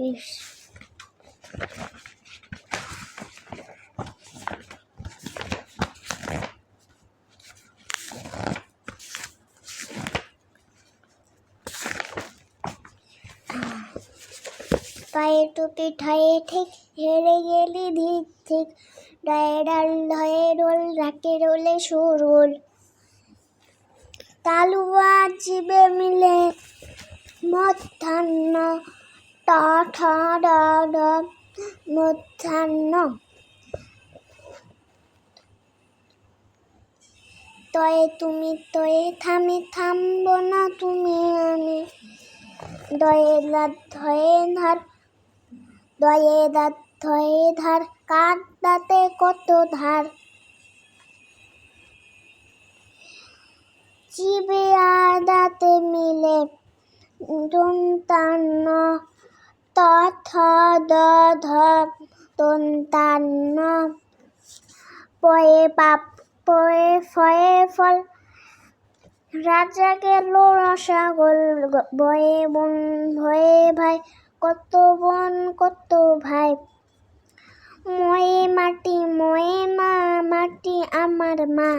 ইস পায়ে টুপি ঠায়ে ঠিক হেরে গেলি ধিক ঠিক ডায়ে ডাল ধয়ে রোল রাকে রোলে সুরুল তালুয়া জিবে মিলে মধ্যাহ্ন টা ঠা ডা ডা মধ্যাহ্ন তয়ে তুমি তয়ে থামি থামবো না তুমি আমি দয়ে দাঁত ধয়ে ধার দয়ে দাঁত ধয়ে ধার কার দাঁতে কত ধার জিবে আর দাঁতে মিলে দন্তান্ন ত থ দ ধ দন্তান্ন পয়ে পাপ পয়ে ফয়ে ফল রাজা গেল রসাগোল বয়ে বোন ভয়ে ভাই কত বোন কত ভাই ময়ে মাটি ময়ে মা মাটি আমার মা